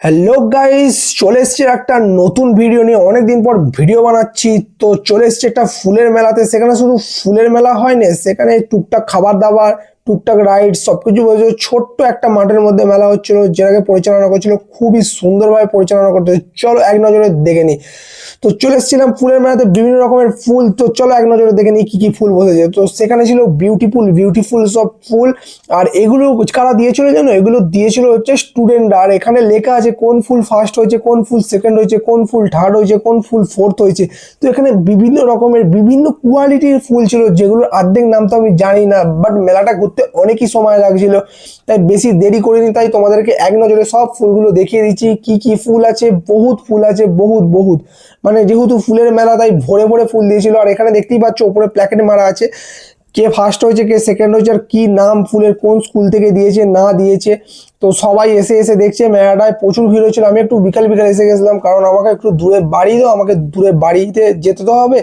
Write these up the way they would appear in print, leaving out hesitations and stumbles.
Hello guys, চলে এসছে একটা নতুন ভিডিও নিয়ে। অনেকদিন পর ভিডিও বানাচ্ছি। তো চলে এসছে একটা ফুলের মেলাতে। সেখানে শুধু ফুলের মেলা হয়নি, সেখানে টুকটাক খাবার দাবার, টুকটাক রাইড সবকিছু বলছে। ছোট্ট একটা মাঠের মধ্যে মেলা হচ্ছিল, যেটাকে পরিচালনা করছিল খুবই সুন্দরভাবে পরিচালনা করতে। চলো এক নজরে দেখে নি। তো চলে এসেছিলাম ফুলের মেলাতে, বিভিন্ন রকমের ফুল। তো চলো এক নজরে দেখে নিই কি কি ফুল বসেছে। তো সেখানে ছিল বিউটিফুল বিউটিফুল সব ফুল। আর এগুলো কারা দিয়েছিল জানো? এগুলো দিয়েছিল হচ্ছে স্টুডেন্টরা। আর এখানে লেখা আছে কোন ফুল ফার্স্ট হয়েছে, কোন ফুল সেকেন্ড হয়েছে, কোন ফুল থার্ড হয়েছে, কোন ফুল ফোর্থ হয়েছে। তো এখানে বিভিন্ন রকমের বিভিন্ন কোয়ালিটির ফুল ছিল, যেগুলোর অর্ধেক নাম তো আমি জানি না। বাট মেলাটা ঘুরতে অনেকই সময় লাগছিল, তাই বেশি দেরি করিনি। তাই তোমাদেরকে এক নজরে সব ফুলগুলো দেখিয়ে দিচ্ছি কি কি ফুল আছে। বহুত ফুল আছে, বহুত বহুত। মানে যেহেতু ফুলের মেলা, তাই ভরে ভরে ফুল দিয়েছিল। আর এখানে দেখতেই পাচ্ছ ওপরে প্ল্যাকেট মারা আছে, কে ফার্স্ট হয়েছে, কে সেকেন্ড হয়েছে, আর কি নাম ফুলের, কোন স্কুল থেকে দিয়েছে না দিয়েছে। তো সবাই এসে এসে দেখছে। মেলাটায় প্রচুর ভিড় হয়েছিল। আমি একটু বিকাল বিকাল এসে গেছিলাম, কারণ আমাকে একটু দূরে বাড়ি, তো আমাকে দূরে বাড়িতে যেতে তো হবে,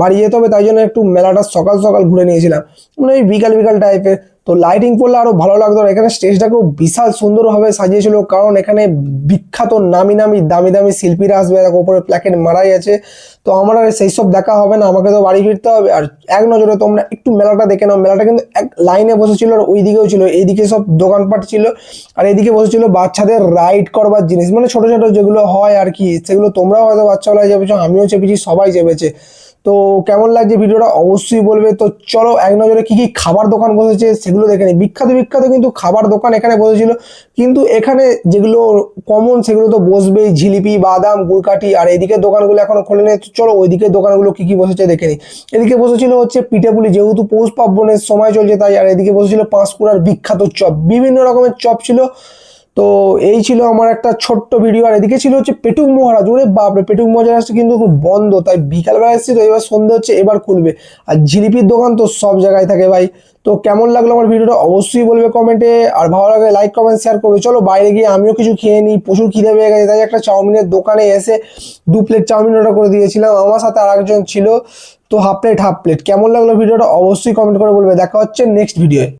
বাড়ি যেতে হবে। তাই জন্য একটু মেলাটা সকাল সকাল ঘুরে নিয়েছিলাম, মানে ওই বিকাল বিকাল টাইপের। তো লাইটিং করলে আরো ভালো লাগতো। আর এখানে স্টেজটাকেও বিশাল সুন্দরভাবে সাজিয়েছিল, কারণ এখানে বিখ্যাত নামি নামি দামি দামি শিল্পীরা আসবে। দেখো উপরে প্ল্যাকেট মারাই আছে। তো আমার আর সেই সব দেখা হবে না, আমাকে তো বাড়ি ফিরতে হবে। আর এক নজরে তোমরা একটু মেলাটা দেখে নাও। মেলাটা কিন্তু এক লাইনে বসেছিল, আর ওই দিকেও ছিল, এইদিকে সব দোকানপাট ছিল, আর এদিকে বসেছিল বাচ্চাদের রাইড করবার জিনিস, মানে ছোট ছোট যেগুলো হয় আর কি। সেগুলো তোমরাও হয়তো বাচ্চাবেলায় চেপেছো, আমিও চেপেছি, সবাই চেপেছে। তো কেমন লাগছে ভিডিওটা অবশ্যই বলবে। তো চলো এক নজরে কি কি খাবার দোকান বসেছে সেগুলো দেখে নিই। বিখ্যাত বিখ্যাত কিন্তু খাবার দোকান এখানে বসেছিল, কিন্তু এখানে যেগুলো কমন সেগুলো তো বসবেই। জিলিপি, বাদাম, গুড়কাঠি। আর এদিকে দোকানগুলো এখনো খোলেনি। তো চলো ওইদিকে দোকানগুলো কি কি বসেছে দেখে নিই। এদিকে বসেছিল হচ্ছে পিঠেপুলি, যেহেতু পৌষ পার্বণের সময় চলছে তাই। আর এদিকে বসেছিল পাঁশকুড়ার বিখ্যাত চপ, বিভিন্ন রকমের চপ ছিল। তো এই ছিল আমার একটা ছোট্ট ভিডিও। আর এদিকে ছিল হচ্ছে পেটুক মহারাজ। ওরে বাপরে, পেটুক মহারাজ কিন্তু বন্ধ, তাই বিকালবেলা এসেছি। তো এবার সন্ধ্যে হচ্ছে, এবার খুলবে। আর জিলিপির দোকান তো সব জায়গায় থাকে ভাই। তো কেমন লাগলো আমার ভিডিওটা অবশ্যই বলবে কমেন্টে। আর ভালো লাগে লাইক কমেন্ট শেয়ার করবে। চলো বাইরে গিয়ে আমিও কিছু খেয়ে নিই, প্রচুর খিদে পেয়ে গেছে। তাই একটা চাউমিনের দোকানে এসে 2 প্লেট চাউমিন অর্ডার করে দিয়েছিলাম। আমার সাথে আর একজন ছিল, তো হাফ প্লেট হাফ প্লেট। কেমন লাগলো ভিডিওটা অবশ্যই কমেন্ট করে বলবে। দেখা হচ্ছে নেক্সট ভিডিওয়ে।